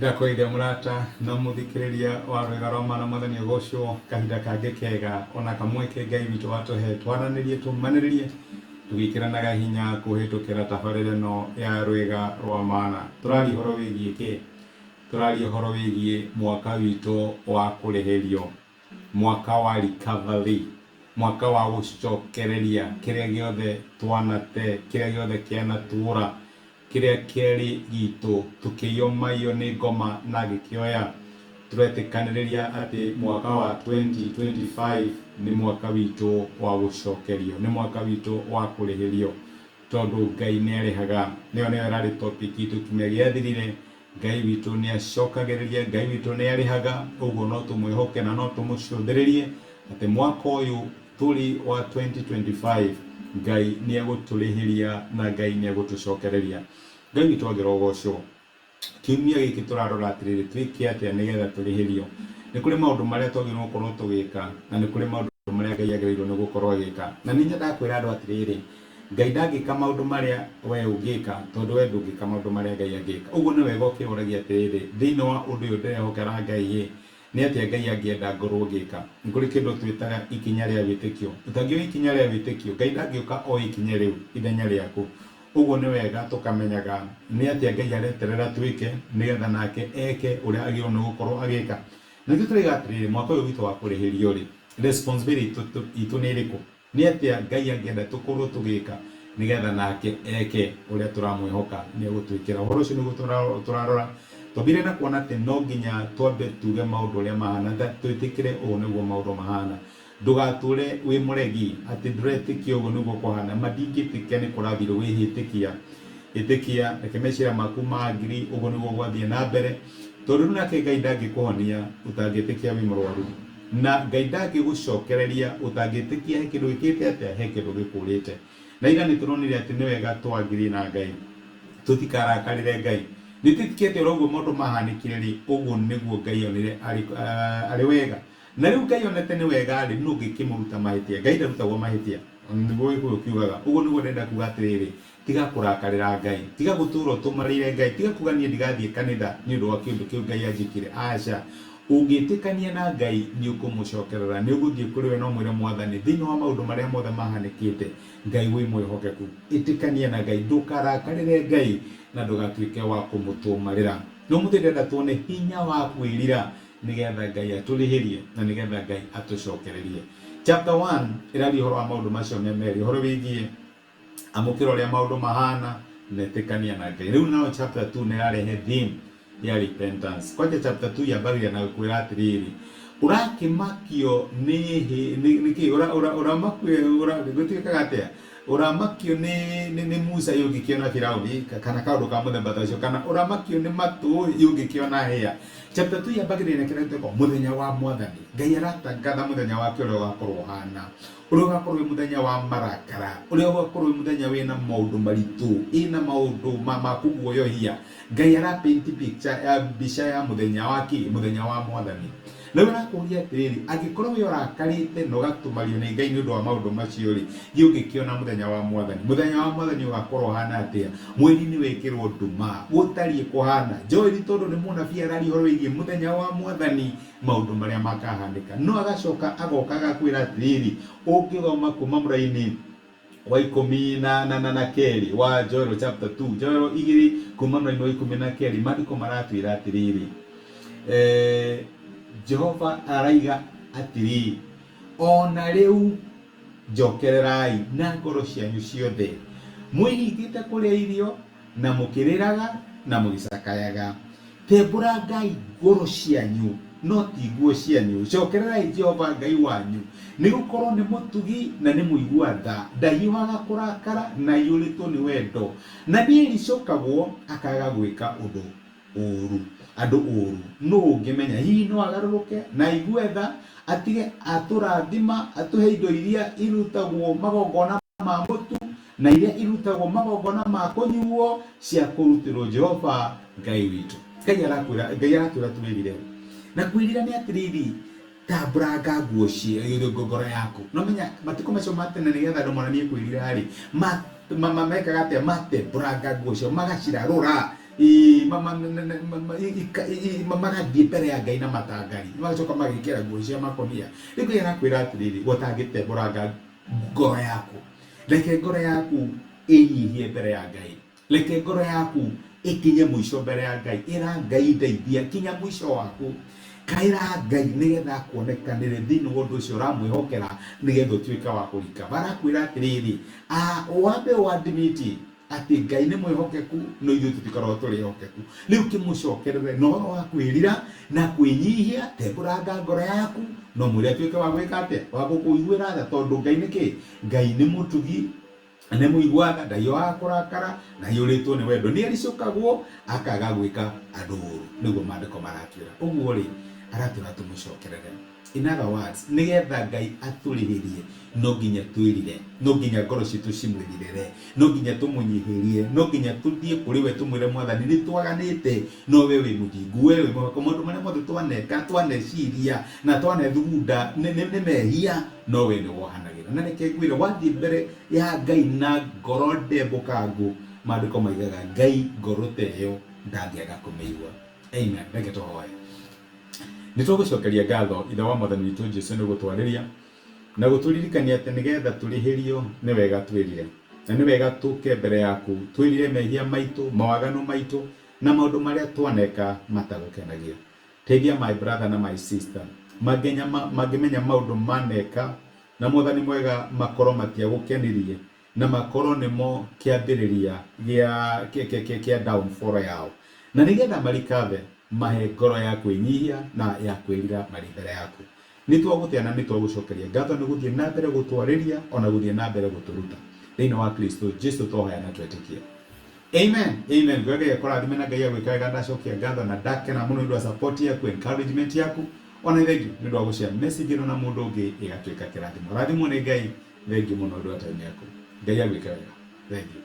ndakoire murata na muthikiriria wa rwega rwa mana mwathani ugocio kahinda kange kega ona kamwe ke Ngai witu watuhe twaranirie tumaniririe tugikiranaga hinya kuhitukira tabarire no ya rwega rwa mana. Turari horo wigie ki? Turari horo wigie mwaka witu wa kureherio, mwaka wa recovery, mwaka wa gucokereria kiria giothe twanate, kiria giothe kianatura, kiria kieri gitu tukiyomayo ni ngoma na gikioya. Turetikaniria ati mwaka wa 2025 ni mwaka witu wa gucokerio, ni mwaka witu wa kureherio, tondu Ngai ni arihaga. Nio rari topic itu tumegiathirire. Ngai witu ni acokagiriria, Ngai witu ni arihaga. Uguo no tumwihoke na no tumucuthiririe ati mwaka uyu turi wa 2025 Ngai ni aguturihiria na Ngai ni agutucokereria. Ngai witu agirogocio kiumia giki turarora atiriri twike atia nigetha turihirio. Ni kuri maundu maria twagirwo gukorwo tugika na ni kuri maundu maria Ngai agirirwo ni gukorwo agika. Na ninya ndakwira andu atiriri, Ngai ndangika maundu maria we ugika tondu we ndungika maundu maria Ngai agika. Uguo ni wega ukiuragia atiriri, thiini wa undu uyu ndirehokera Ngai ni atia Ngai angienda ngorwo ngika. Ni kuri kindu twitaga ikinya ria witikio. Utangio ikinya ria witikio, Ngai ndangiuka o ikinya riu ithenya riaku. Uguo ni wega tukamenyaga ni atia Ngai areterera twike nigetha nake eke uria agirwo ni gukorwo agika. Na ithu turiga atiriri, mwaka uyu witu wa kurihirio ri, responsibility itu ni iriku? Ni atia Ngai angienda tukorwo tugika nigetha nake eke uria turamwihoka ni gutwikira. Horo ucio ni turarora tobire na kuona ati no nginya twambe tuge maundu uria mahana, twitikire uguo niguo maundu mahana. Ndugature wi muregi ati nduretikia uguo niguo kuhana. Madingitikia ni kurathirwo wihitikia itikia reke mecira maku magiri uguo niguo gwathie na mbere, tondu nake Ngai ndangikuhonia utangitikia wi murwaru, na Ngai ndangigucokereria utangitikia he kindu gikite atia he kindu gikurite. Na ira ni turonire ati ni wega twagiri na Ngai tutikarakarire Ngai. Nititikete uguo maundu mahanikire ri uguo niguo Ngai onire ari wega. Na riu Ngai onete ni wega ri nu gikimuruta mahitia. Ngai ndarutagwo mahitia, niguo iguo kiugaga. Uguo niguo ndenda kuga atiriri, tiga kurakarira Ngai, tiga gutura tumarire Ngai, tiga kugania ndigathie kanitha ni undu wa kindu kiu Ngai anjikire. Aca, ungitikania na Ngai ni ukumucokerera, ni uguthie kuri we no mwire Mwathani thiini wa maundu maria mothe mahanikite. Ngai wi mwihokeku, itikania na Ngai, ndukarakarire Ngai na ndugatuike wa kumutumarira. No muthirenda tuone hinya wa kwirira nigetha Ngai aturihirie na nigetha Ngai atucokererie. Chapter 1 irari horo wa maundu macio memeri, horo wigie amukiro ria maundu mahana netikania na Ngai. Riu nao chapter 2 ni yarehe theme ya repentance. Kwaje chapter 2 yabagia na kwira atiriri, urakimakio niki uramakio gutikaga atia, uramakio ni Musa yugikiona Firauni kana kaundu ka muthemba tacio, kana uramakio ni matu yugikiona hia. Chapter 2 yabagia na kira teko muthenya wa Mwathani. Ngai aratangatha muthenya wake uria ugakorwo hana, uria ugakorwo muthenya wa marakara, uria ugakorwo muthenya wina maundu maritu, ina maundu makuguoyohia. Ngai arapaint picture ya mbica ya muthenya wake, muthenya wa Mwathani. Na urakuria atiriri, angikorwo we urakarite no gatumario ni Ngai ni undu wa maundu macio ri, giugikiona muthenya wa Mwathani. Muthenya wa Mwathani ugakorwo hana atia? Mweri ni wekirwo nduma, gutarie kuhana. Joeli tondu ni munabii arari horo wigie muthenya wa Mwathani, maundu maria makahanika. No agacoka agoka agakwira atiriri, ukithoma kuma muraini wa 12 wa Joel chapter 2, Joel 2 kuma muraini wa 12, maandiko maratwira atiriri, Jehova araiga atiriri, ona riu njokererai na ngoro cianyu ciothe, mwihingite kuria irio na mukiriraga na mugicakayaga. Tembura Ngai ngoro cianyu no ti nguo cianyu. Cokererai Jehova Ngai wanyu, ni gukorwo ni mutugi na ni muigua tha, ndahiũhaga kurakara na iyũrĩtwo ni wendo, na ni ĩricokagwo akaga gwĩka ũndũ ũru, andũ ũru. No ũngĩmenya hihi no agarũrũke na aigue tha, atige atũrathima, atuhe indo iria irutagwo magongona ma mũtu na iria irutagwo magongona ma kũnyuo cia kũrutĩrwo Jehova Ngai witũ. Ngai arakwĩra twĩrire na kwirira ni atiriri, tambũranga nguo cia ngoro yaku. No menya matiko macio matene nigetha andu monanie kwirira ri mekaga atia? Matembũranga nguo cio magacirarũra magathie mbere ya Ngai na matangari magacoka magikira nguo cia makonia rĩu arakwĩra atĩrĩrĩ gũtangĩtembũranga ngoro yaku, reke ngoro yaku ĩnyihie mbere ya Ngai, reke ngoro yaku ikinye mwisho mbere ya Ngai, ira Ngai ndeithia kinya mwisho waku, kaira Ngai nigetha kuonekanire thini wondu ucio uramwihokera nigetha utuike wa kurika. Barakwira atiriri wambe wadimiti ati Ngai ni mwihokeku no ithuĩ tutikoragwo turi hokeku. Riu kimucokerere no wa kwirira na kwinyihia, tembũranga ngoro yaku no mwire atuike wa gwika atia wa gukuiguira tha, tondu Ngai niki Ngai ni mutugi ne muigwaga ndayo akurakara na yuritwo ni wendo ni aricukagwo akaga gwika andu uru, niguo mandiko maratwira. Uguo ri aratwira tumucokerere. In other words, nigetha Ngai aturihirie no nginya twirire, no nginya ngoro citu cimwirire, no nginya tumunyihirie, no nginya tuthie kuri we tumwire Mwathani ni twaganite no we wi muthingu, we wi mwako mundu maria mothe twaneka twaneciria na twanethugunda ni mehia no we ni wohanagira. Na reke ngwire wathie mbere ya Ngai na ngoro ndembukangu, mandiko maigaga Ngai ngoro teyo ndangĩaga kũmĩigua. Amen. Reke tũhoe. Nitũgũcokeria ngatho ithe wa Mwathani witũ Jesũ nĩ gũtwarĩria na gũtũririkania atĩ nĩgetha tũrĩhĩrio nĩ wega twĩrire, na nĩ wega tũke mbere yaku twĩrire mehia maitũ, mawaganu maitũ na maũndũ marĩa twaneka matagũkenagia. Teithia my brother na my sister mangĩmenya maũndũ maneka na Mwathani mwega makorwo matiagũkenirie na makorwo nĩmo kĩambĩrĩria gĩa downfall yao, na nĩgetha marikave mahe ngoro ya kwĩnyihia na ya kwĩrira marĩ mbere yaku. Nĩtwagũtĩa na nĩtwagũcokeria ngatho nĩ gũthiĩ na mbere gũtwarĩria ona gũthiĩ na mbere gũtũruta thĩinĩ wa Kristo Jesũ tũhoya na twetĩkia. Amen. Amen. Gwega kũrathime na Ngai agwĩka wega. Ndacokia ngatho na ndakena mũno nĩ ũndũ wa support yaku, encouragement yaku, ona thengiũ nĩ ũndũ wa gũshare message ĩno na mũndũ ũngĩ ĩgatuĩka kĩrathimo. Rathimwo nĩ Ngai. Thengiũ mũno ũndũ wa time yaku. Ngai agwĩka wega. Thengiũ.